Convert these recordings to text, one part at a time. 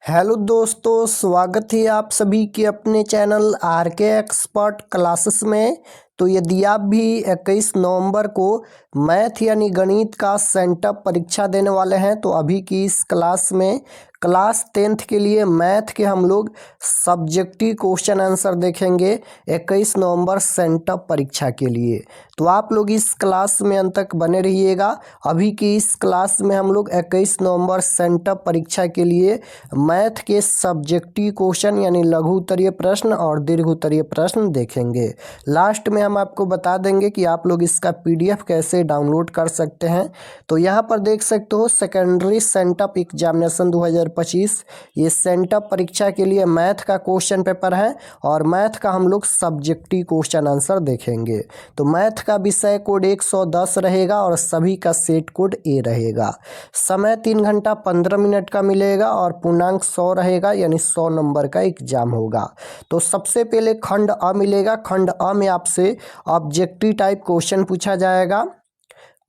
Hello दोस्तों, स्वागत है आप सभी के अपने चैनल आरके एक्सपर्ट क्लासेस में। तो यदि आप भी 21 नवंबर को मैथ यानी गणित का सेंटअप परीक्षा देने वाले हैं तो अभी की इस क्लास में क्लास 10th के लिए मैथ के हम लोग सब्जेक्टिव क्वेश्चन आंसर देखेंगे 21 नवंबर सेंटअप परीक्षा के लिए। तो आप लोग इस क्लास में अंत तक बने रहिएगा। अभी की इस क्लास में हम लोग 21 नवंबर सेंटअप परीक्षा के लिए मैथ के सब्जेक्टिव क्वेश्चन यानी लघु उत्तरीय प्रश्न और दीर्घ उत्तरीय प्रश्न देखेंगे। लास्ट में हम आपको बता देंगे कि आप लोग इसका पीडीएफ कैसे डाउनलोड कर सकते हैं। तो यहाँ पर देख सकते हो सेकेंडरी सेंटअप एग्जामिनेशन 2025 ये सेंटअप परीक्षा के लिए मैथ का क्वेश्चन पेपर है और मैथ का हम लोग सब्जेक्टिव क्वेश्चन आंसर देखेंगे। तो मैथ का विषय कोड 110 रहेगा और सभी का सेट कोड ए रहेगा। समय 3 घंटा 15 मिनट का मिलेगा और पूर्णांक 100 रहेगा यानी 100 नंबर का एग्जाम होगा। तो सबसे पहले खंड अ मिलेगा। खंड अ में आपसे ऑब्जेक्टिव टाइप क्वेश्चन पूछा जाएगा।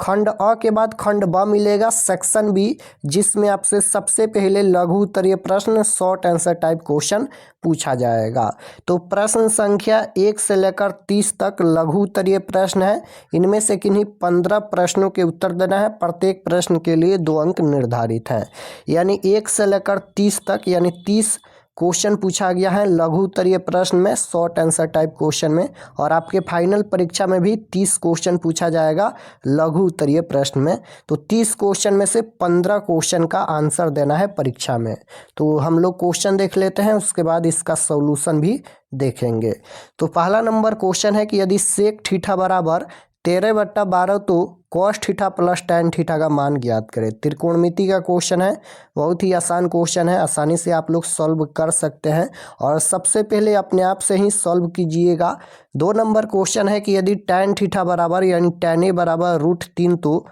खंड अ के बाद खंड ब मिलेगा सेक्शन बी, जिसमें आपसे सबसे पहले लघु उत्तरीय प्रश्न शॉर्ट आंसर टाइप क्वेश्चन पूछा जाएगा। तो प्रश्न संख्या 1 से लेकर 30 तक लघु उत्तरीय प्रश्न है। इनमें से किन्हीं 15 प्रश्नों के उत्तर देना है। प्रत्येक प्रश्न के लिए 2 अंक निर्धारित हैं, यानी 1 से लेकर 30 तक यानी 30 क्वेश्चन पूछा गया है लघु उत्तरीय प्रश्न में शॉर्ट आंसर टाइप क्वेश्चन में। और आपके फाइनल परीक्षा में भी 30 क्वेश्चन पूछा जाएगा लघु उत्तरीय प्रश्न में। तो 30 क्वेश्चन में से 15 क्वेश्चन का आंसर देना है परीक्षा में। तो हम लोग क्वेश्चन देख लेते हैं, उसके बाद इसका सॉल्यूशन भी देखेंगे। तो पहला नंबर क्वेश्चन है कि यदि सेक थीटा बराबर 13/12 तो cos theta plus tan theta का मान ज्ञात करें। त्रिकोणमिति का क्वेश्चन है, बहुत ही आसान क्वेश्चन है, आसानी से आप लोग सॉल्व कर सकते हैं और सबसे पहले अपने आप से ही सॉल्व कीजिएगा। 2 नंबर क्वेश्चन है कि यदि tan थीटा बराबर यानी tan a बराबर √3 तो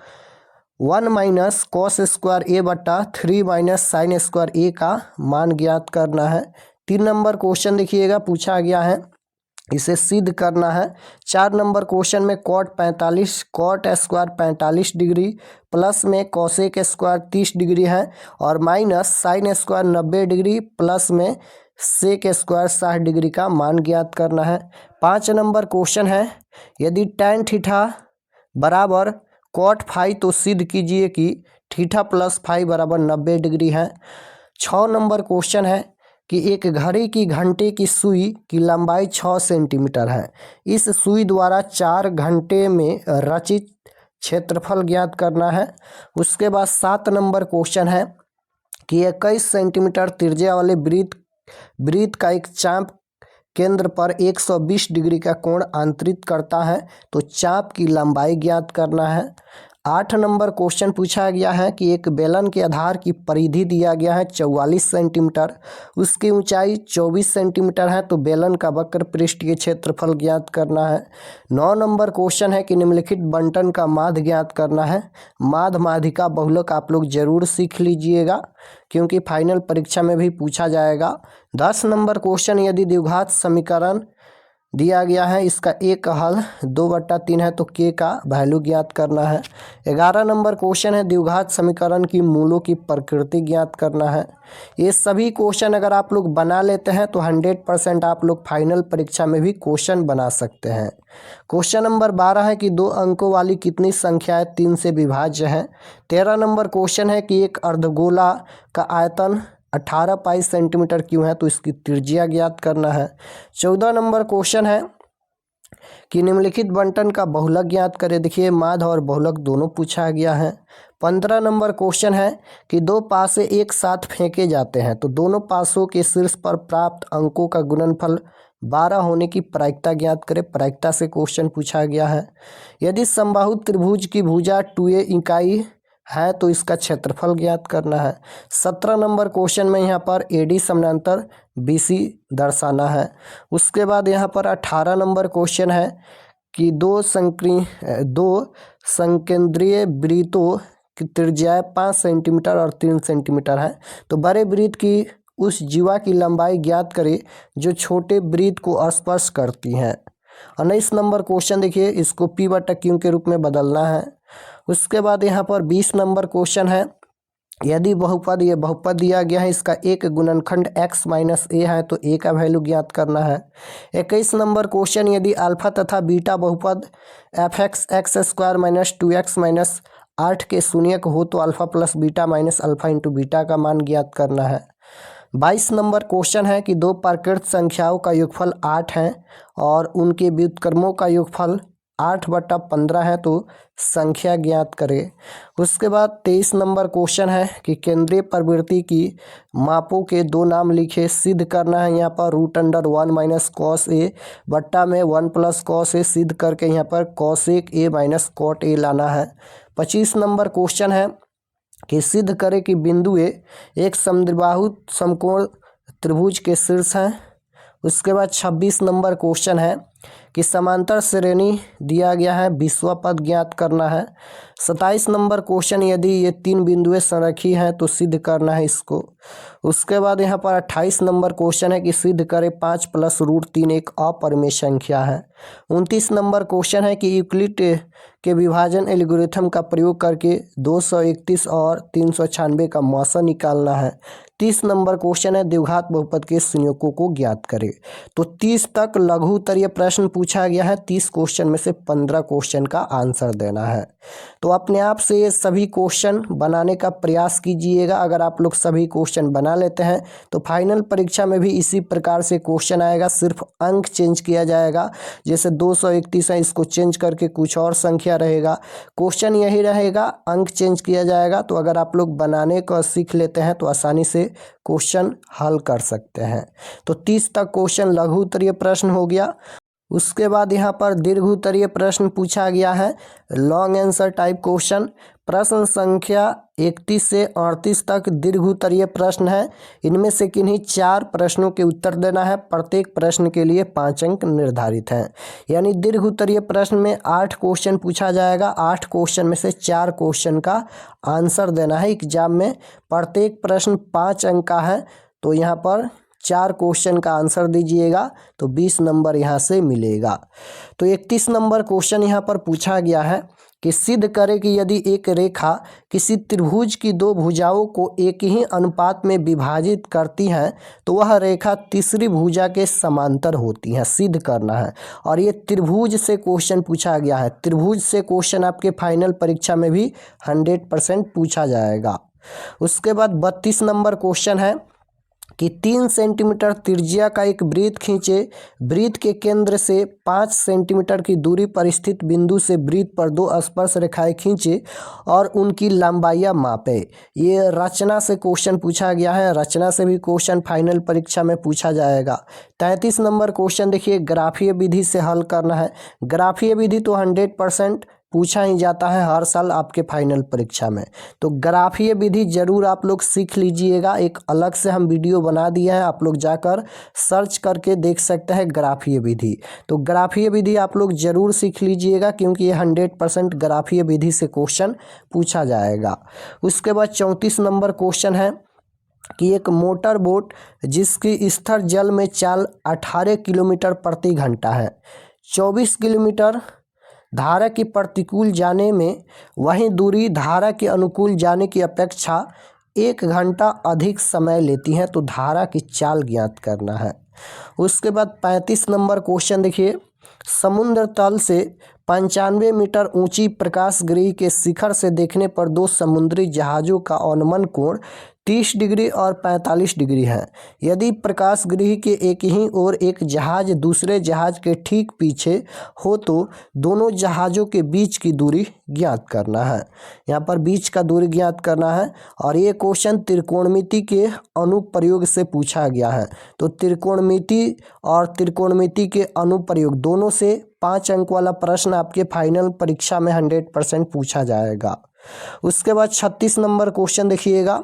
1 माइनस कॉस स्क्वायर ए बटा 3 माइनस साइन स्क्वायर ए का मान ज्ञात करना है। 3 नंबर क्वेश्चन देखिएगा पूछा गया है, इसे सिद्ध करना है। 4 नंबर क्वेश्चन में कॉट स्क्वायर 45 डिग्री प्लस में कॉसेक स्क्वायर 30 डिग्री है और minus sine square 90 degree plus में सेक स्क्वायर 60 डिग्री का मान ज्ञात करना है। 5 नंबर क्वेश्चन है यदि tan थीटा बराबर कॉट फाई तो सिद्ध कीजिए कि थीटा प्लस फाई बराबर 90 डिग्री है। 6 नंबर क्वेश्चन है कि एक घड़ी की घंटे की सुई की लंबाई 6 सेंटीमीटर है। इस सुई द्वारा 4 घंटे में रचित क्षेत्रफल ज्ञात करना है। उसके बाद 7 नंबर क्वेश्चन है कि 21 सेंटीमीटर त्रिज्या वाले वृत्त का एक चाप केंद्र पर 120 डिग्री का कोण आंतरित करता है, तो चाप की लंबाई ज्ञात करना है। 8 नंबर क्वेश्चन पूछा गया है कि एक बेलन के आधार की परिधि दिया गया है 44 सेंटीमीटर, उसकी ऊंचाई 24 सेंटीमीटर है, तो बेलन का वक्र पृष्ठ के क्षेत्रफल ज्ञात करना है। 9 नंबर क्वेश्चन है कि निम्नलिखित बंटन का माध्य ज्ञात करना है। माध्य माध्यिका बहुलक आप लोग जरूर सीख लीजिएगा क्योंकि फाइनल परीक्षा में भी पूछा जाएगा। 10 नंबर क्वेश्चन यदि द्विघात समीकरण दिया गया है, इसका एक हल 2/3 है तो k का वैल्यू ज्ञात करना है। 11 नंबर क्वेश्चन है द्विघात समीकरण की मूलों की प्रकृति ज्ञात करना है। ये सभी क्वेश्चन अगर आप लोग बना लेते हैं तो 100% आप लोग फाइनल परीक्षा में भी क्वेश्चन बना सकते हैं। क्वेश्चन नंबर 12 है कि 2 अंकों वाली कितनी संख्याएं 3 से विभाज्य हैं। 13 नंबर क्वेश्चन है कि एक अर्धगोला का आयतन 18 पाई सेंटीमीटर क्यों है, तो इसकी त्रिज्या ज्ञात करना है। 14 नंबर क्वेश्चन है कि निम्नलिखित बंटन का बहुलक ज्ञात करें। देखिए माध्य और बहुलक दोनों पूछा गया है। 15 नंबर क्वेश्चन है कि 2 पासे एक साथ फेंके जाते हैं तो दोनों पासों के शीर्ष पर प्राप्त अंकों का गुणनफल 12 होने की प्रायिकता ज्ञात करें। प्रायिकता से क्वेश्चन पूछा गया है। यदि समबाहु त्रिभुज की भुजा 2a इकाई है तो इसका क्षेत्रफल ज्ञात करना है। 17 नंबर क्वेश्चन में यहाँ पर AD समानांतर BC दर्शाना है। उसके बाद यहाँ पर 18 नंबर क्वेश्चन है कि 2 संकेंद्रीय वृत्तों की त्रिज्या 5 सेंटीमीटर और 3 सेंटीमीटर है, तो बड़े वृत्त की उस जीवा की लंबाई ज्ञात करें जो छोटे वृत्त को स्पर्श करती हैं। 19 नंबर क्वेश्चन देखिए, इसको P/Q के रूप में बदलना है। उसके बाद यहाँ पर 20 नंबर क्वेश्चन है यदि बहुपद, ये बहुपद दिया गया है, इसका एक गुणनखंड x माइनस ए है तो a का वैल्यू ज्ञात करना है। 21 नंबर क्वेश्चन, यदि अल्फा तथा बीटा बहुपद F x square minus 2x minus 8 के शून्यक हो तो alpha plus beta minus alpha into beta का मान ज्ञात करना है। 22 नंबर क्वेश्चन है कि दो प्राकृत संख्याओं का योगफल 8 है और उनके व्युत्क्रमों का योगफल 8/15 है तो संख्या ज्ञात करें। उसके बाद 23 नंबर क्वेश्चन है कि केंद्रीय प्रवृत्ति की मापों के दो नाम लिखे, सिद्ध करना है। यहाँ पर √1 माइनस कॉस ए बट्टा में 1 प्लस कॉस ए सिद्ध करके यहाँ पर cosec A minus cot A लाना है। 25 नंबर क्वेश्चन है कि सिद्ध करें कि बिंदु ए एक समद्विबाहु समकोण त्रिभुज के शीर्ष हैं। उसके बाद 26 नंबर क्वेश्चन है कि समांतर श्रेणी दिया गया है, 20वां पद ज्ञात करना है। 27 नंबर क्वेश्चन, यदि ये तीन बिंदुएं संरेखी हैं तो सिद्ध करना है इसको। उसके बाद यहाँ पर 28 नंबर क्वेश्चन है कि सिद्ध करें 5 प्लस √3 एक अपरिमेय संख्या है। 29 नंबर क्वेश्चन है कि यूक्लिड के विभाजन एल्गोरिथम का प्रयोग करके 231 और 396 का मौसा निकालना है। 30 नंबर क्वेश्चन है द्विघात बहुपद के संयोजकों को ज्ञात करें। तो 30 तक लघु उत्तरीय प्रश्न पूछा गया है। 30 क्वेश्चन में से 15 क्वेश्चन का आंसर देना है। तो अपने आप से ये सभी क्वेश्चन बनाने का प्रयास कीजिएगा। अगर आप लोग सभी क्वेश्चन बना लेते हैं तो फाइनल परीक्षा में भी इसी प्रकार से क्वेश्चन आएगा, सिर्फ अंक चेंज किया जाएगा। जैसे 231 है, इसको चेंज करके कुछ और संख्या रहेगा, क्वेश्चन यही रहेगा, अंक चेंज किया जाएगा। तो अगर आप लोग बनाने को सीख लेते हैं तो आसानी से क्वेश्चन हल कर सकते हैं। तो 30 तक क्वेश्चन लघु उत्तरीय प्रश्न हो गया। उसके बाद यहाँ पर दीर्घ उत्तरीय प्रश्न पूछा गया है, लॉन्ग आंसर टाइप क्वेश्चन। प्रश्न संख्या 31 से 38 तक दीर्घ उत्तरीय प्रश्न है। इनमें से किन्हीं 4 प्रश्नों के उत्तर देना है। प्रत्येक प्रश्न के लिए 5 अंक निर्धारित हैं। यानी दीर्घ उत्तरीय प्रश्न में 8 क्वेश्चन पूछा जाएगा। 8 क्वेश्चन में से 4 क्वेश्चन का आंसर देना है एग्जाम में। प्रत्येक प्रश्न 5 अंक का है, तो यहाँ पर 4 क्वेश्चन का आंसर दीजिएगा तो 20 नंबर यहाँ से मिलेगा। तो 31 नंबर क्वेश्चन यहाँ पर पूछा गया है कि सिद्ध करें कि यदि एक रेखा किसी त्रिभुज की दो भुजाओं को एक ही अनुपात में विभाजित करती है तो वह रेखा तीसरी भुजा के समांतर होती है। सिद्ध करना है और ये त्रिभुज से क्वेश्चन पूछा गया है। त्रिभुज से क्वेश्चन आपके फाइनल परीक्षा में भी 100% पूछा जाएगा। उसके बाद 32 नंबर क्वेश्चन है कि 3 सेंटीमीटर त्रिज्या का एक वृत्त खींचे। वृत्त के केंद्र से 5 सेंटीमीटर की दूरी पर स्थित बिंदु से वृत्त पर 2 स्पर्श रेखाएं खींचे और उनकी लंबाइयां मापे। ये रचना से क्वेश्चन पूछा गया है। रचना से भी क्वेश्चन फाइनल परीक्षा में पूछा जाएगा। 33 नंबर क्वेश्चन देखिए, ग्राफीय विधि से हल करना है। ग्राफीय विधि तो 100% पूछा ही जाता है हर साल आपके फाइनल परीक्षा में। तो ग्राफीय विधि जरूर आप लोग सीख लीजिएगा। एक अलग से हम वीडियो बना दिया है, आप लोग जाकर सर्च करके देख सकते हैं ग्राफीय विधि। तो ग्राफीय विधि आप लोग जरूर सीख लीजिएगा क्योंकि ये 100% ग्राफीय विधि से क्वेश्चन पूछा जाएगा। उसके बाद 34 नंबर क्वेश्चन है कि एक मोटर बोट जिसकी स्थिर जल में चाल 18 किलोमीटर प्रति घंटा है, 24 किलोमीटर धारा की प्रतिकूल जाने में, वहीं दूरी धारा के अनुकूल जाने की अपेक्षा 1 घंटा अधिक समय लेती है, तो धारा की चाल ज्ञात करना है। उसके बाद 35 नंबर क्वेश्चन देखिए, समुद्र तल से 95 मीटर ऊंची प्रकाश गृह के शिखर से देखने पर 2 समुद्री जहाज़ों का अनुमान कोण 30 डिग्री और 45 डिग्री है। यदि प्रकाश गृह के एक ही ओर एक जहाज दूसरे जहाज के ठीक पीछे हो तो दोनों जहाज़ों के बीच की दूरी ज्ञात करना है। यहाँ पर बीच का दूरी ज्ञात करना है और ये क्वेश्चन त्रिकोणमिति के अनुप्रयोग से पूछा गया है। तो त्रिकोणमिति और त्रिकोणमिति के अनुप्रयोग दोनों से 5 अंक वाला प्रश्न आपके फाइनल परीक्षा में 100% पूछा जाएगा। उसके बाद 36 नंबर क्वेश्चन देखिएगा,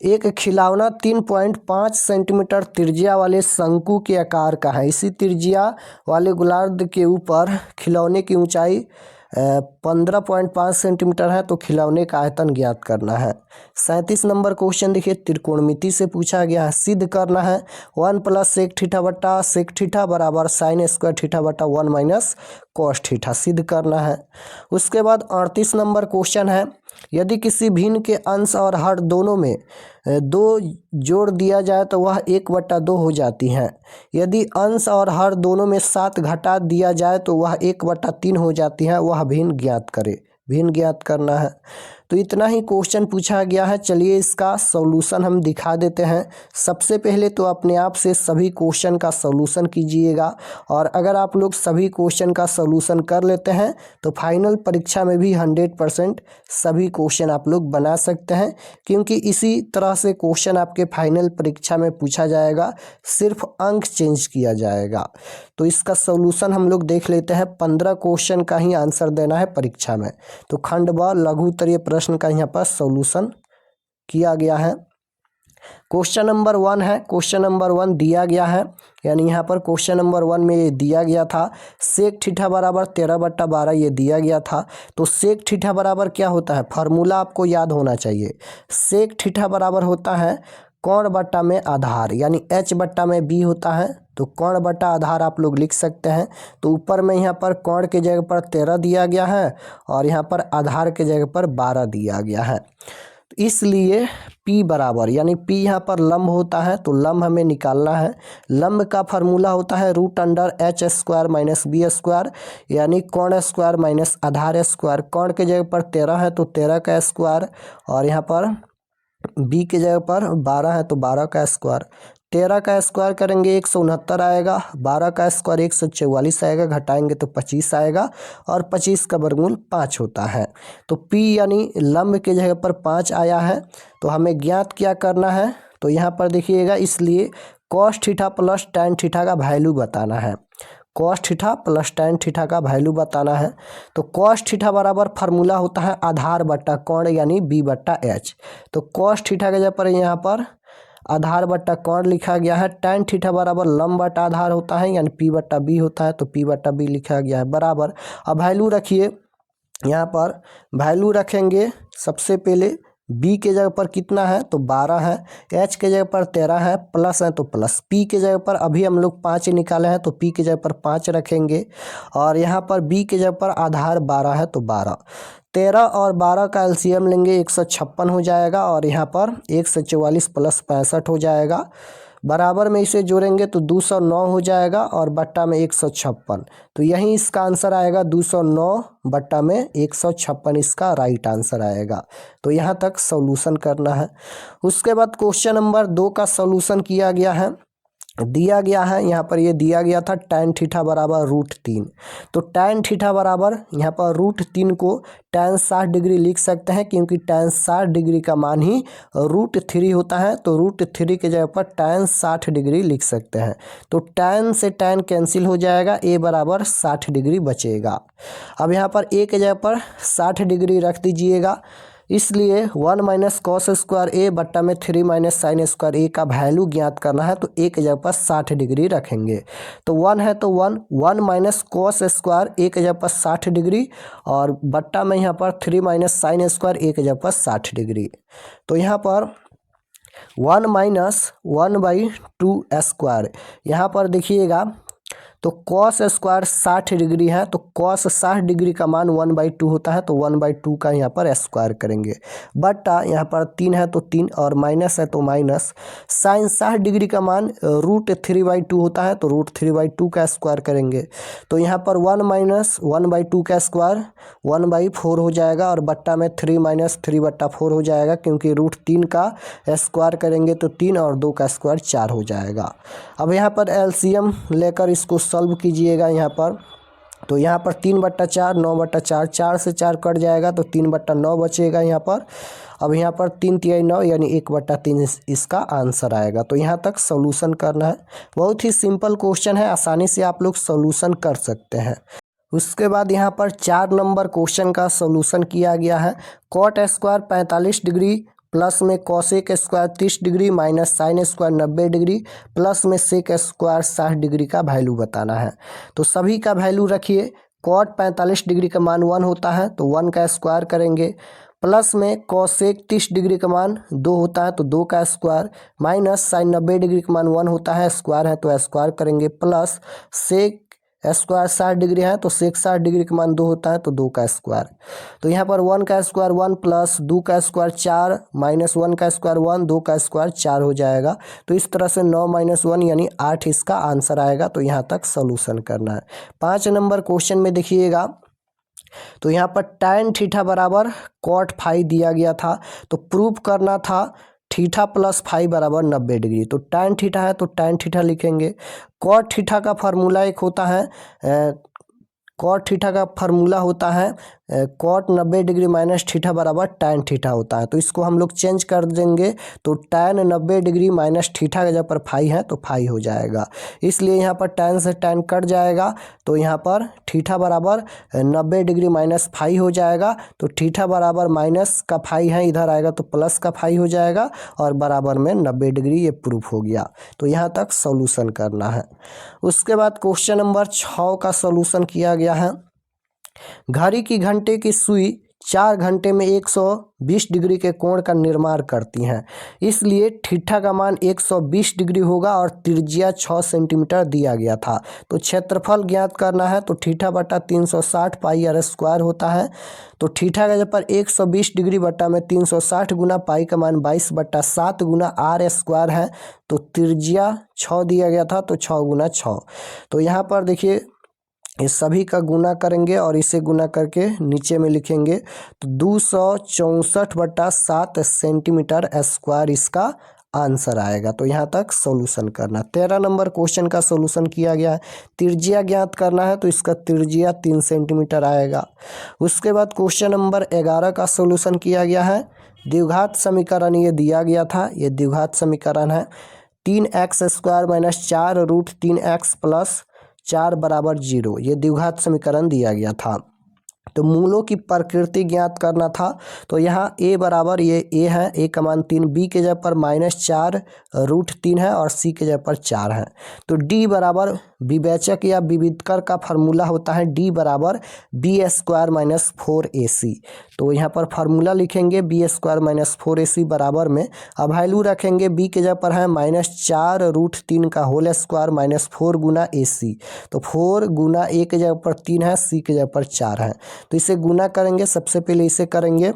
एक खिलौना 3.5 सेंटीमीटर त्रिज्या वाले शंकु के आकार का है। इसी त्रिज्या वाले गोलार्ध के ऊपर खिलौने की ऊंचाई 15.5 सेंटीमीटर है, तो खिलौने का आयतन ज्ञात करना है। 37 नंबर क्वेश्चन देखिए, त्रिकोणमिति से पूछा गया है। सिद्ध करना है 1 + sec थीटा बटा sec थीटा बराबर sin स्क्वायर थीटा बटा 1 - cos थीटा। सिद्ध करना है। उसके बाद 38 नंबर क्वेश्चन है यदि किसी भिन्न के अंश और हर दोनों में 2 जोड़ दिया जाए तो वह 1/2 हो जाती हैं। यदि अंश और हर दोनों में 7 घटा दिया जाए तो वह 1/3 हो जाती हैं। वह भिन्न ज्ञात करे। भिन्न ज्ञात करना है। तो इतना ही क्वेश्चन पूछा गया है। चलिए इसका सॉल्यूशन हम दिखा देते हैं। सबसे पहले तो अपने आप से सभी क्वेश्चन का सॉल्यूशन कीजिएगा, और अगर आप लोग सभी क्वेश्चन का सॉल्यूशन कर लेते हैं तो फाइनल परीक्षा में भी 100% सभी क्वेश्चन आप लोग बना सकते हैं, क्योंकि इसी तरह से क्वेश्चन आपके फाइनल परीक्षा में पूछा जाएगा, सिर्फ अंक चेंज किया जाएगा। तो इसका सॉल्यूशन हम लोग देख लेते हैं। 15 क्वेश्चन का ही आंसर देना है परीक्षा में। तो खंड ब लघु उत्तरीय प्रश्न का यहाँ पर सॉल्यूशन किया गया है। क्वेश्चन नंबर 1 है। क्वेश्चन नंबर 1 दिया गया है, यानी यहाँ पर क्वेश्चन नंबर 1 में ये दिया गया था सेक थीटा बराबर 13/12 ये दिया गया था। तो सेक थीटा बराबर क्या होता है, फार्मूला आपको याद होना चाहिए। सेक थीटा बराबर होता है कोण बट्टा में आधार, यानी h बट्टा में b होता है। तो कोण बट्टा आधार आप लोग लिख सकते हैं। तो ऊपर में यहाँ पर कोण के जगह पर 13 दिया गया है और यहाँ पर आधार के जगह पर 12 दिया गया है। इसलिए P बराबर, यानी P यहाँ पर लंब होता है, तो लंब हमें निकालना है। लंब का फार्मूला होता है √h² - b², यानी कोण स्क्वायर माइनस आधार स्क्वायर। कोण के जगह पर 13 है तो 13 का स्क्वायर, और यहाँ पर b के जगह पर 12 है तो 12 का स्क्वायर। 13 का स्क्वायर करेंगे 169 आएगा, 12 का स्क्वायर 144 आएगा, घटाएंगे तो 25 आएगा, और 25 का वर्गमूल 5 होता है। तो P यानी लंब के जगह पर 5 आया है। तो हमें ज्ञात क्या करना है, तो यहाँ पर देखिएगा, इसलिए cos theta plus tan theta का वैल्यू बताना है। cos theta plus tan theta का वैल्यू बताना है। तो cos थीटा बराबर फार्मूला होता है आधार बट्टा कोण, यानी b/h। तो cos थीटा के जगह पर यहाँ पर आधार बट्टा कोण लिखा गया है। tan थीटा बराबर लंब बट्टा आधार होता है, यानी p/b होता है, तो p/b लिखा गया है बराबर। अब वैल्यू रखिए, यहाँ पर वैल्यू रखेंगे। सबसे पहले b के जगह पर कितना है, तो 12 है, h के जगह पर 13 है, प्लस है तो प्लस, p के जगह पर अभी हम लोग 5 निकाले हैं तो p के जगह पर 5 रखेंगे, और यहाँ पर b के जगह पर आधार 12 है तो 12। 13 और 12 का एलसीएम लेंगे 156 हो जाएगा, और यहाँ पर 144 प्लस 65 हो जाएगा। बराबर में इसे जोड़ेंगे तो 209 हो जाएगा, और बट्टा में 156। तो यही इसका आंसर आएगा, 209 बट्टा में 156 इसका राइट आंसर आएगा। तो यहाँ तक सॉल्यूशन करना है। उसके बाद क्वेश्चन नंबर 2 का सॉल्यूशन किया गया है। दिया गया है यहाँ पर, ये दिया गया था tan थीटा बराबर √3। तो tan थीटा बराबर यहाँ पर √3 को tan 60 डिग्री लिख सकते हैं, क्योंकि tan 60 डिग्री का मान ही √3 होता है। तो √3 के जगह पर tan 60 डिग्री लिख सकते हैं। तो tan से tan कैंसिल हो जाएगा, a बराबर 60 डिग्री बचेगा। अब यहाँ पर a के जगह पर 60 डिग्री रख दीजिएगा, इसलिए 1 - cos स्क्वायर a बट्टा में 3 - sin स्क्वायर a का वैल्यू ज्ञात करना है। तो a के जगह पर 60 डिग्री रखेंगे। तो 1 है तो 1 cos स्क्वायर a के जगह पर 60 डिग्री, और बट्टा में यहाँ पर 3 - sin स्क्वायर a के जगह पर 60 डिग्री। तो यहाँ पर 1 - 1/2 स्क्वायर, यहाँ पर देखिएगा, तो cos स्क्वायर 60 डिग्री है, तो cos 60 डिग्री का मान 1/2 होता है, तो 1/2 का यहाँ पर स्क्वायर करेंगे। बट्टा यहाँ पर 3 है तो 3, और माइनस है तो माइनस। साइन 60 डिग्री का मान √3/2 होता है, तो √3/2 का स्क्वायर करेंगे। तो यहाँ पर 1 - 1/2 का स्क्वायर 1/4 हो जाएगा, और बट्टा में 3 - 3/4 हो जाएगा, क्योंकि √3 का स्क्वायर करेंगे तो 3 और 2 का स्क्वायर 4 हो जाएगा। अब यहाँ पर एलसीएम लेकर इसको सॉल्व कीजिएगा यहाँ पर। तो यहाँ पर 3/4 9/4, 4 से 4 कट जाएगा तो 3/9 बचेगा यहाँ पर। अब यहाँ पर 3 × 3 = 9, यानी 1/3 इसका आंसर आएगा। तो यहाँ तक सॉल्यूशन करना है। बहुत ही सिंपल क्वेश्चन है, आसानी से आप लोग सॉल्यूशन कर सकते हैं। उसके बाद यहाँ पर 4 नंबर क्वेश्चन का सॉल्यूशन किया गया है। कॉट स्क्वायर 45 डिग्री प्लस में cosec square 30 degree minus sine square 90 degree plus में सेक स्क्वायर 60 डिग्री का वैल्यू बताना है। तो सभी का वैल्यू रखिए। कॉट 45 डिग्री का मान 1 होता है, तो 1 का स्क्वायर करेंगे, प्लस में कॉसेक 30 डिग्री का मान 2 होता है, तो 2 का स्क्वायर, माइनस साइन 90 डिग्री का मान 1 होता है, स्क्वायर है तो स्क्वायर करेंगे, प्लस सेक स्क्वायर 60 डिग्री है तो सेक 60 डिग्री का मान 2 होता है तो 2 का स्क्वायर। तो यहाँ पर 1 का स्क्वायर 1 प्लस 2 का स्क्वायर 4 माइनस 1 का स्क्वायर 1, 2 का स्क्वायर 4 हो जाएगा। तो इस तरह से 9 माइनस 1 यानी 8 इसका आंसर आएगा। तो यहाँ तक सोल्यूशन करना है। 5 नंबर क्वेश्चन में देखिएगा, तो यहाँ पर tan थीटा बराबर cot फाई दिया गया था, तो प्रूफ करना था थीटा प्लस फाई बराबर 90 डिग्री। तो tan थीटा है तो tan थीटा लिखेंगे। cot थीटा का फार्मूला एक होता है cot थीटा का फार्मूला होता है cot 90 डिग्री माइनस थीटा बराबर tan थीटा होता है। तो इसको हम लोग चेंज कर देंगे, तो tan 90 डिग्री माइनस थीटा का जब पर फाई है तो फाई हो जाएगा। इसलिए यहाँ पर tan से tan कट जाएगा, तो यहाँ पर थीटा बराबर 90 डिग्री माइनस फाई हो जाएगा। तो थीटा बराबर माइनस का फाई है, इधर आएगा तो प्लस का फाई हो जाएगा और बराबर में 90 डिग्री, ये प्रूफ हो गया। तो यहाँ तक सोल्यूशन करना है। उसके बाद क्वेश्चन नंबर 6 का सोल्यूशन किया गया है। घड़ी की घंटे की सुई 4 घंटे में 120 डिग्री के कोण का निर्माण करती हैं, इसलिए थीटा का मान 120 डिग्री होगा और त्रिज्या 6 सेंटीमीटर दिया गया था। तो क्षेत्रफल ज्ञात करना है, तो थीटा बटा 360 पाई आर स्क्वायर होता है। तो थीटा का जब पर 120 डिग्री बटा में 360 गुना पाई का मान 22/7 गुना आर स्क्वायर है। तो त्रिज्या 6 दिया गया था तो 6 गुना 6। तो यहाँ पर देखिए इस सभी का गुना करेंगे और इसे गुना करके नीचे में लिखेंगे, तो 264/7 सेंटीमीटर स्क्वायर इसका आंसर आएगा। तो यहाँ तक सॉल्यूशन करना। 13 नंबर क्वेश्चन का सॉल्यूशन किया गया है। त्रिज्या ज्ञात करना है, तो इसका त्रिज्या 3 सेंटीमीटर आएगा। उसके बाद क्वेश्चन नंबर 11 का सॉल्यूशन किया गया है। द्विघात समीकरण ये दिया गया था, ये द्विघात समीकरण है। 3x square minus 4 root 3x plus 4 बराबर 0, ये द्विघात समीकरण दिया गया था। तो मूलों की प्रकृति ज्ञात करना था, तो यहाँ a बराबर ये a है, a का मान 3, b के जगह पर -4 रूट 3 है और c के जगह पर 4 है। तो d बराबर विवेचक या विविधकर का फार्मूला होता है d बराबर b स्क्वायर माइनस 4ac। तो यहाँ पर फार्मूला लिखेंगे b स्क्वायर माइनस 4ac बराबर में अब वैल्यू रखेंगे, b के जगह पर है -4 रूट 3 का होल स्क्वायर माइनस 4 गुना ac। तो 4 गुना a के जगह पर 3 है, c के जगह पर 4 है। तो इसे गुना करेंगे, सबसे पहले इसे करेंगे,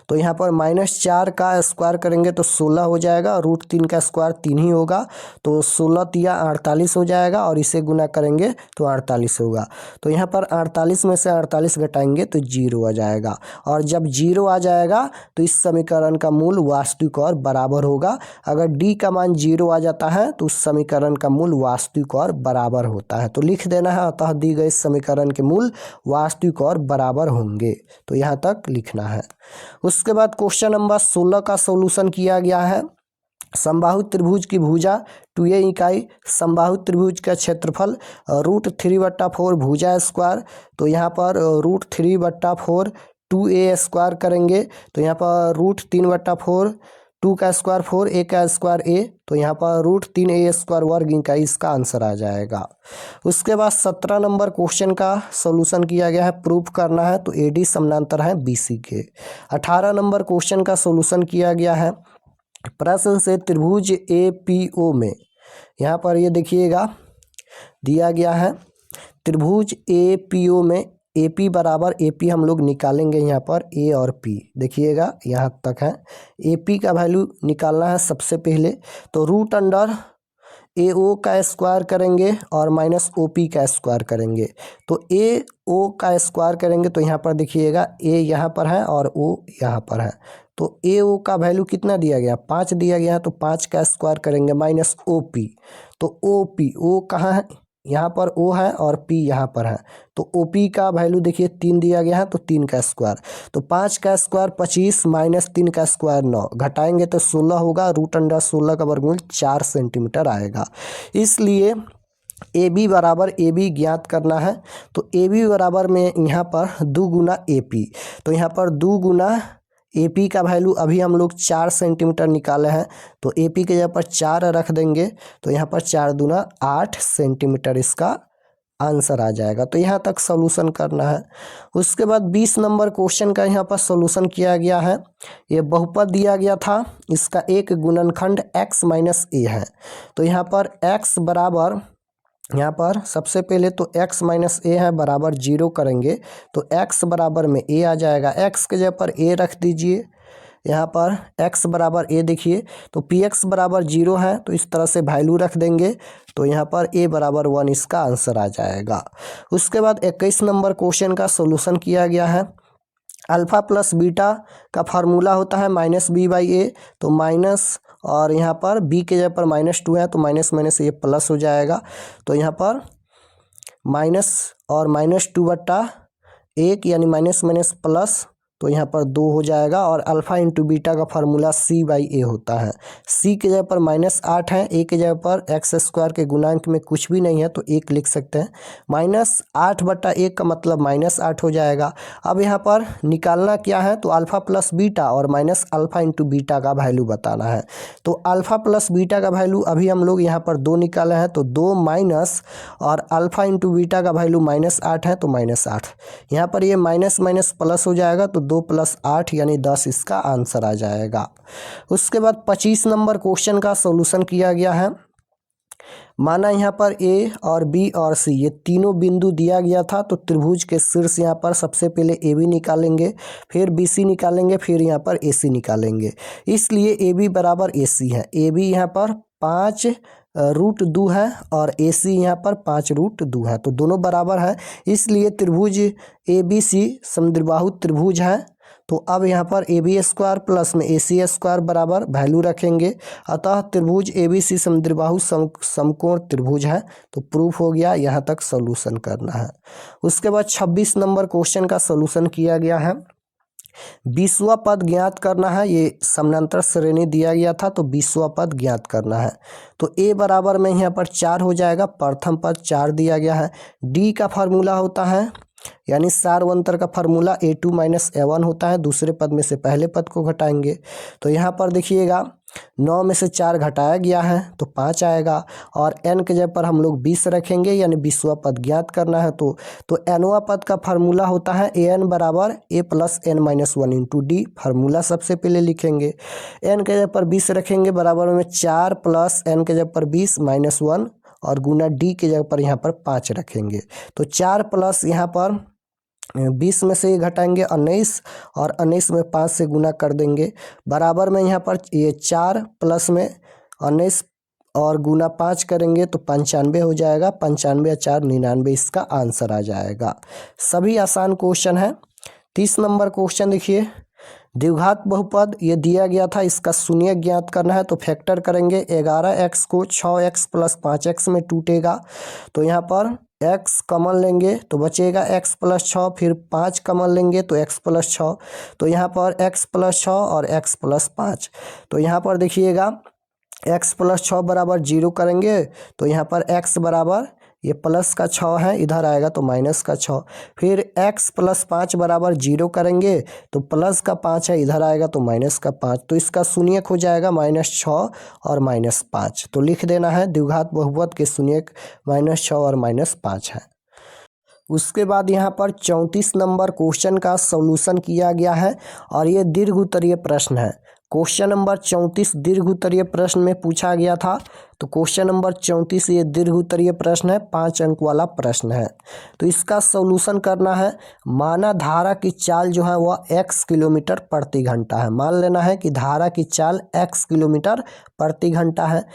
तो यहाँ पर -4 का स्क्वायर करेंगे तो 16 हो जाएगा, रूट 3 का स्क्वायर 3 ही होगा, तो 16 तिया 48 हो जाएगा और इसे गुना करेंगे तो 48 होगा। तो यहाँ पर 48 में से 48 घटाएंगे तो 0 आ जाएगा, और जब 0 आ जाएगा तो इस समीकरण का मूल वास्तविक और बराबर होगा। अगर d का मान 0 आ जाता है तो उस समीकरण का मूल वास्तविक और बराबर होता है। तो लिख देना है, अतः दी गई समीकरण के मूल वास्तविक और बराबर होंगे। तो यहाँ तक लिखना है। उसके बाद क्वेश्चन नंबर 16 का सॉल्यूशन किया गया है। समबाहु त्रिभुज की भुजा 2a इकाई, समबाहु त्रिभुज का क्षेत्रफल रूट 3/4 भुजा स्क्वायर। तो यहाँ पर रूट 3/4 2a स्क्वायर करेंगे, तो यहाँ पर रूट 3/4 2 का स्क्वायर 4, a का स्क्वायर a, तो यहाँ पर रूट 3a स्क्वायर वर्ग इकाई इसका आंसर आ जाएगा। उसके बाद 17 नंबर क्वेश्चन का सॉल्यूशन किया गया है, प्रूफ करना है, तो AD समानांतर है BC के। 18 नंबर क्वेश्चन का सॉल्यूशन किया गया है। प्रश्न से त्रिभुज APO में, यहाँ पर ये देखिएगा दिया गया है, त्रिभुज APO में AP बराबर AP हम लोग निकालेंगे, यहाँ पर A और P देखिएगा यहाँ तक है। AP का वैल्यू निकालना है सबसे पहले, तो रूट अंडर AO का स्क्वायर करेंगे और माइनस OP का स्क्वायर करेंगे। तो AO का स्क्वायर करेंगे तो यहाँ पर देखिएगा A यहाँ पर है और O यहाँ पर है। तो AO का वैल्यू कितना दिया गया, 5 दिया गया है, तो 5 का स्क्वायर करेंगे माइनस OP। तो OP, O कहाँ है, यहाँ पर O है और P यहाँ पर है। तो OP का वैल्यू देखिए 3 दिया गया है, तो 3 का स्क्वायर, तो 5 का स्क्वायर 25 माइनस 3 का स्क्वायर 9, घटाएंगे तो 16 होगा, रूट अंडर 16 का वर्गमूल 4 सेंटीमीटर आएगा। इसलिए AB बराबर AB ज्ञात करना है, तो AB बराबर में यहाँ पर 2 गुना AP, तो यहाँ पर 2 गुना AP का वैल्यू अभी हम लोग 4 सेंटीमीटर निकाले हैं, तो AP के जगह पर 4 रख देंगे, तो यहाँ पर 4 दूना 8 सेंटीमीटर इसका आंसर आ जाएगा। तो यहाँ तक सॉल्यूशन करना है। उसके बाद 20 नंबर क्वेश्चन का यहाँ पर सॉल्यूशन किया गया है। ये बहुपद दिया गया था, इसका एक गुणनखंड x माइनस a है। तो यहाँ पर x बराबर यहाँ पर सबसे पहले तो x माइनस ए है बराबर 0 करेंगे तो x बराबर में a आ जाएगा। x के जगह पर a रख दीजिए। यहाँ पर x बराबर a देखिए तो px बराबर 0 है तो इस तरह से वैल्यू रख देंगे तो यहाँ पर a बराबर 1 इसका आंसर आ जाएगा। उसके बाद 21 नंबर क्वेश्चन का सोल्यूशन किया गया है। अल्फ़ा प्लस बीटा का फार्मूला होता है माइनस बी बाई ए, तो माइनस और यहाँ पर b के जगह पर -2 है तो माइनस माइनस ये प्लस हो जाएगा। तो यहाँ पर माइनस और -2/1 यानी माइनस माइनस प्लस, तो यहाँ पर 2 हो जाएगा। और अल्फ़ा इंटू बीटा का फार्मूला c बाई ए होता है। c के जगह पर -8 है, a के जगह पर x² के गुणांक में कुछ भी नहीं है तो 1 लिख सकते हैं। -8/1 का मतलब -8 हो जाएगा। अब यहाँ पर निकालना क्या है तो अल्फ़ा प्लस बीटा और माइनस अल्फ़ा इंटू बीटा का वैल्यू बताना है। तो अल्फ़ा प्लस बीटा का वैल्यू अभी हम लोग यहाँ पर 2 निकाले हैं तो 2 माइनस और अल्फ़ा इंटू बीटा का वैल्यू -8 है तो -8। यहाँ पर ये माइनस माइनस प्लस हो जाएगा तो 2 + 8 यानी 10 इसका आंसर आ जाएगा। उसके बाद 25 नंबर क्वेश्चन का सॉल्यूशन किया गया है। माना यहाँ पर ए और बी और सी ये तीनों बिंदु दिया गया था तो त्रिभुज के शीर्ष यहाँ पर सबसे पहले ए बी निकालेंगे, फिर बी सी निकालेंगे, फिर यहाँ पर ए सी निकालेंगे। इसलिए ए बी बराबर ए सी है। ए बी यहाँ पर 5√2 है और ए सी यहाँ पर 5√2 है तो दोनों बराबर है। इसलिए त्रिभुज ए बी सी समद्विबाहु त्रिभुज है। तो अब यहाँ पर AB² प्लस में AC² बराबर वैल्यू रखेंगे। अतः त्रिभुज ABC समद्विबाहु समकोण त्रिभुज है। तो प्रूफ हो गया, यहाँ तक सॉल्यूशन करना है। उसके बाद 26 नंबर क्वेश्चन का सॉल्यूशन किया गया है। 20वां पद ज्ञात करना है। ये समानांतर श्रेणी दिया गया था तो 20वां पद ज्ञात करना है। तो a बराबर में यहाँ पर 4 हो जाएगा, प्रथम पद 4 दिया गया है। d का फार्मूला होता है यानी सारवंतर का फार्मूला a2 - a1 होता है। दूसरे पद में से पहले पद को घटाएंगे तो यहाँ पर देखिएगा 9 में से 4 घटाया गया है तो 5 आएगा। और n के जगह पर हम लोग 20 रखेंगे यानी 20वां पद ज्ञात करना है। तो nवां पद का फार्मूला होता है an बराबर a + n - 1 into D. Formula सबसे पहले लिखेंगे, n के जगह पर 20 रखेंगे बराबर में 4 + n के जगह पर 20 - 1 और गुना d के जगह पर यहाँ पर 5 रखेंगे। तो 4 प्लस यहाँ पर 20 में से ये घटाएंगे 19 और 19 में 5 से गुना कर देंगे बराबर में यहाँ पर ये 4 प्लस में 19 और गुना 5 करेंगे तो 95 हो जाएगा। 95 या 4 99 इसका आंसर आ जाएगा। सभी आसान क्वेश्चन है। 30 नंबर क्वेश्चन देखिए, द्विघात बहुपद ये दिया गया था, इसका शून्य ज्ञात करना है। तो फैक्टर करेंगे, 11x को 6x + 5x में टूटेगा तो यहाँ पर x कॉमन लेंगे तो बचेगा x + 6, फिर 5 कॉमन लेंगे तो x + 6, तो यहाँ पर x + 6 और x + 5। तो यहाँ पर देखिएगा x + 6 बराबर 0 करेंगे तो यहाँ पर x बराबर ये प्लस का 6 है, इधर आएगा तो माइनस का 6। फिर x + 5 बराबर 0 करेंगे तो प्लस का 5 है, इधर आएगा तो माइनस का 5। तो इसका शून्यक हो जाएगा -6 और -5। तो लिख देना है द्विघात बहुपद के शून्यक -6 और -5 है। उसके बाद यहाँ पर 34 नंबर क्वेश्चन का सॉल्यूशन किया गया है और ये दीर्घ उत्तरीय प्रश्न है। क्वेश्चन नंबर 34 दीर्घ उत्तरीय प्रश्न में पूछा गया था। तो क्वेश्चन नंबर 34 ये दीर्घ उत्तरीय प्रश्न है, 5 अंक वाला प्रश्न है। तो इसका सॉल्यूशन करना है। माना धारा की चाल जो है वह x किलोमीटर प्रति घंटा है। मान लेना है कि धारा की चाल x किलोमीटर प्रति घंटा है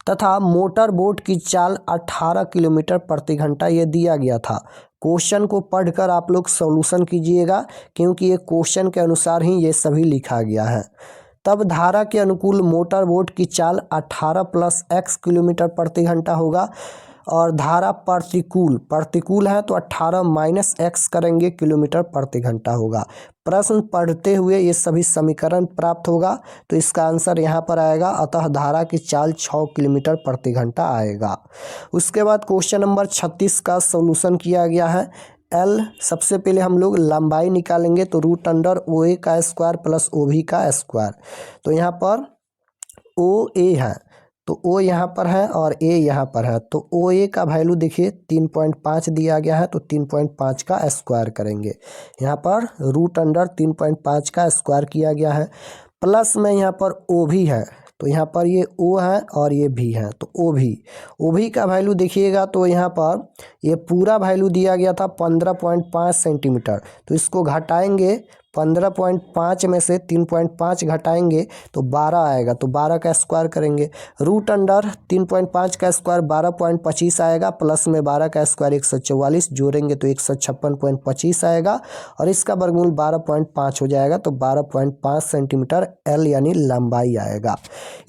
तथा मोटर बोट की चाल 18 किलोमीटर प्रति घंटा ये दिया गया था। क्वेश्चन को पढ़कर आप लोग सॉल्यूशन कीजिएगा क्योंकि ये क्वेश्चन के अनुसार ही ये सभी लिखा गया है। तब धारा के अनुकूल मोटर बोट की चाल 18 + x किलोमीटर प्रति घंटा होगा और धारा प्रतिकूल है तो 18 - x करेंगे किलोमीटर प्रति घंटा होगा। प्रश्न पढ़ते हुए ये सभी समीकरण प्राप्त होगा तो इसका आंसर यहाँ पर आएगा। अतः धारा की चाल 6 किलोमीटर प्रति घंटा आएगा। उसके बाद क्वेश्चन नंबर 36 का सॉल्यूशन किया गया है। L सबसे पहले हम लोग लंबाई निकालेंगे तो √OA का स्क्वायर प्लस OB का स्क्वायर। तो यहाँ पर OA है तो O यहाँ पर है और A यहाँ पर है तो OA का वैल्यू देखिए 3.5 दिया गया है तो 3.5 का स्क्वायर करेंगे। यहाँ पर √3.5 का स्क्वायर किया गया है। प्लस में यहाँ पर OB है तो यहाँ पर ये O है और ये V है, तो OV का वैल्यू देखिएगा तो यहाँ पर ये पूरा वैल्यू दिया गया था 15.5 सेंटीमीटर। तो इसको घटाएंगे 15.5 में से 3.5 घटाएंगे तो 12 आएगा, तो 12 का स्क्वायर करेंगे। रूट अंडर 3.5 का स्क्वायर 12.25 आएगा, प्लस में 12 का स्क्वायर 144, जोड़ेंगे तो 156.25 आएगा और इसका वर्गमूल 12.5 हो जाएगा, तो 12.5 सेंटीमीटर L यानी लंबाई आएगा।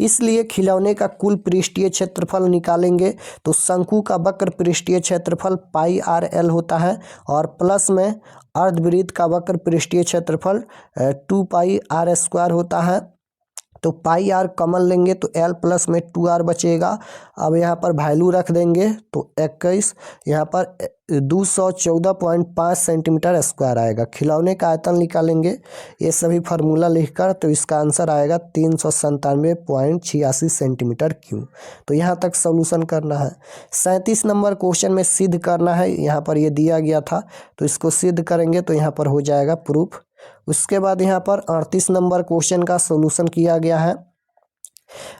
इसलिए खिलौने का कुल पृष्ठीय क्षेत्रफल निकालेंगे तो शंकु का वक्र पृष्ठीय क्षेत्रफल पाई आर एल होता है और प्लस में अर्धवृत्त का वक्र पृष्ठीय क्षेत्रफल 2 पाई आर स्क्वायर होता है। तो पाई आर कॉमन लेंगे तो एल प्लस में 2r बचेगा। अब यहाँ पर वैल्यू रख देंगे तो 21, यहाँ पर 214.5 सेंटीमीटर स्क्वायर आएगा। खिलौने का आयतन निकालेंगे ये सभी फार्मूला लिखकर, तो इसका आंसर आएगा 397.86 सेंटीमीटर क्यूब। तो यहाँ तक सॉल्यूशन करना है। 37 नंबर क्वेश्चन में सिद्ध करना है, यहाँ पर ये दिया गया था तो इसको सिद्ध करेंगे तो यहाँ पर हो जाएगा प्रूफ। उसके बाद यहाँ पर 38 नंबर क्वेश्चन का सॉल्यूशन किया गया है।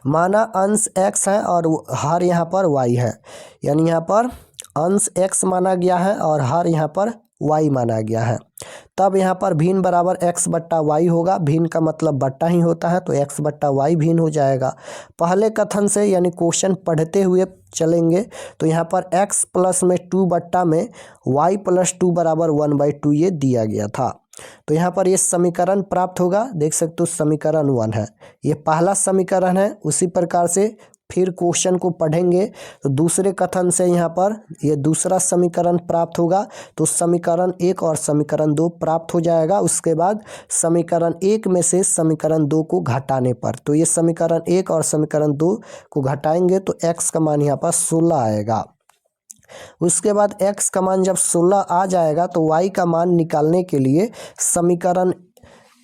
माना अंश x है और हर यहाँ पर y है, यानी यहाँ पर अंश x माना गया है और हर यहाँ पर y माना गया है। तब यहाँ पर भिन्न बराबर x बट्टा y होगा। भिन्न का मतलब बट्टा ही होता है, तो x बट्टा y भिन्न हो जाएगा। पहले कथन से यानी क्वेश्चन पढ़ते हुए चलेंगे तो यहाँ पर x प्लस में 2 बट्टा में y प्लस 2 बराबर 1/2 ये दिया गया था। तो यहाँ पर ये समीकरण प्राप्त होगा, देख सकते हो समीकरण 1 है, ये पहला समीकरण है। उसी प्रकार से फिर क्वेश्चन को पढ़ेंगे तो दूसरे कथन से यहाँ पर ये दूसरा समीकरण प्राप्त होगा, तो समीकरण 1 और समीकरण 2 प्राप्त हो जाएगा। उसके बाद समीकरण 1 में से समीकरण 2 को घटाने पर, तो ये समीकरण 1 और समीकरण 2 को घटाएंगे तो x का मान यहाँ पर 16 आएगा। उसके बाद x का मान जब 16 आ जाएगा तो y का मान निकालने के लिए समीकरण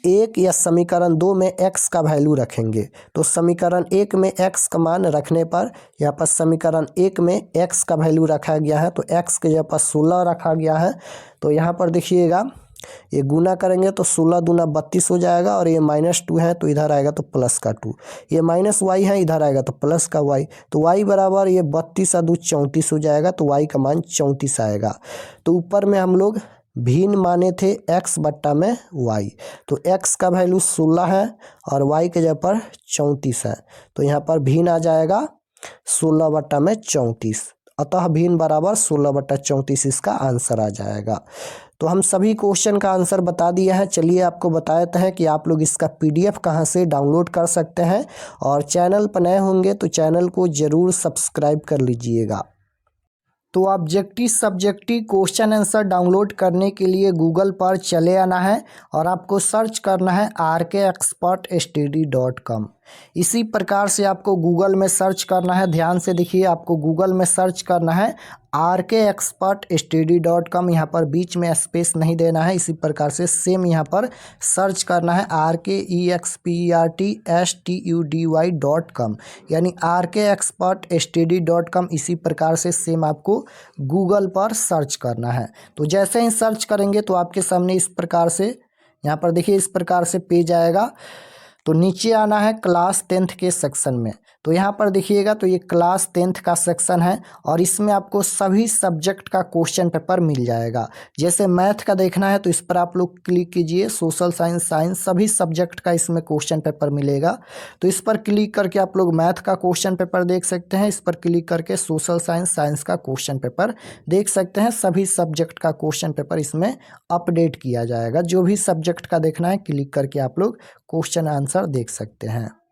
1 या समीकरण 2 में x का वैल्यू रखेंगे। तो समीकरण 1 में x का मान रखने पर यहाँ पर समीकरण 1 में x का वैल्यू रखा गया है, तो x के जगह पर 16 रखा गया है। तो यहाँ पर देखिएगा ये गुना करेंगे तो 16 दूना 32 हो जाएगा और ये -2 है तो इधर आएगा तो प्लस का 2, ये माइनस वाई है इधर आएगा तो प्लस का y, तो y बराबर ये 32 और 2 34 हो जाएगा, तो y का मान 34 आएगा। तो ऊपर में हम लोग भिन्न माने थे x बट्टा में y, तो x का वैल्यू 16 है और y के जगह पर 34 है, तो यहाँ पर भिन्न आ जाएगा 16 बट्टा में 34, अतः भिन्न बराबर 16 बट्टा 34 इसका आंसर आ जाएगा। तो हम सभी क्वेश्चन का आंसर बता दिया है। चलिए आपको बताते हैं कि आप लोग इसका PDF कहाँ से डाउनलोड कर सकते हैं, और चैनल पर नए होंगे तो चैनल को ज़रूर सब्सक्राइब कर लीजिएगा। तो objective subjective question answer download करने के लिए गूगल पर चले आना है और आपको सर्च करना है rkexpertstudy.com। इसी प्रकार से आपको गूगल में सर्च करना है, ध्यान से देखिए, आपको गूगल में सर्च करना है rkexpertstudy.com, यहाँ पर बीच में स्पेस नहीं देना है। इसी प्रकार से सेम यहाँ पर सर्च करना है rkexpertstudy.com, यानी rkexpertstudy.com। इसी प्रकार से सेम आपको गूगल पर सर्च करना है। तो जैसे ही सर्च करेंगे तो आपके सामने इस प्रकार से यहाँ पर देखिए इस प्रकार से पेज आएगा। तो नीचे आना है क्लास 10th के सेक्शन में, तो यहाँ पर देखिएगा तो ये क्लास 10th का सेक्शन है और इसमें आपको सभी सब्जेक्ट का क्वेश्चन पेपर मिल जाएगा। जैसे मैथ का देखना है तो इस पर आप लोग क्लिक कीजिए, सोशल साइंस, साइंस, सभी सब्जेक्ट का इसमें क्वेश्चन पेपर मिलेगा। तो इस पर क्लिक करके आप लोग मैथ का क्वेश्चन पेपर देख सकते हैं, इस पर क्लिक करके सोशल साइंस, साइंस का क्वेश्चन पेपर देख सकते हैं। सभी सब्जेक्ट का क्वेश्चन पेपर इसमें अपडेट किया जाएगा। जो भी सब्जेक्ट का देखना है क्लिक करके आप लोग क्वेश्चन आंसर देख सकते हैं।